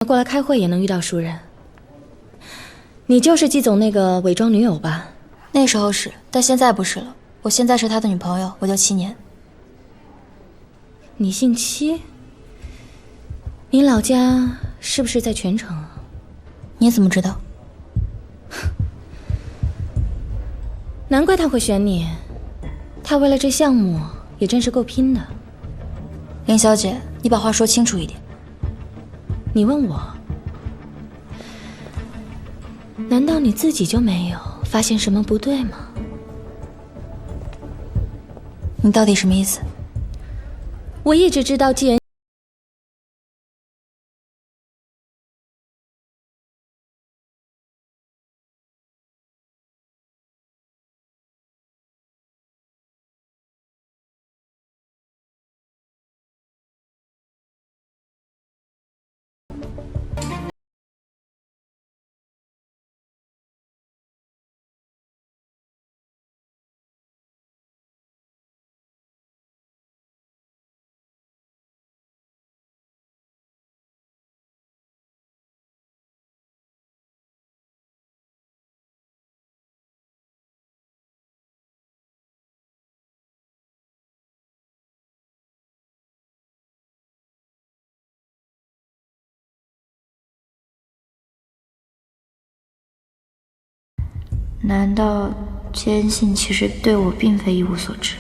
过来开会也能遇到熟人。你就是季总那个伪装女友吧？那时候是，但现在不是了。我现在是他的女朋友，我叫7年。你姓戚？你老家是不是在泉城啊？你怎么知道？难怪他会选你，他为了这项目也真是够拼的。林小姐，你把话说清楚一点。你问我，难道你自己就没有发现什么不对吗？你到底什么意思？我一直知道季言。难道坚信其实对我并非一无所知？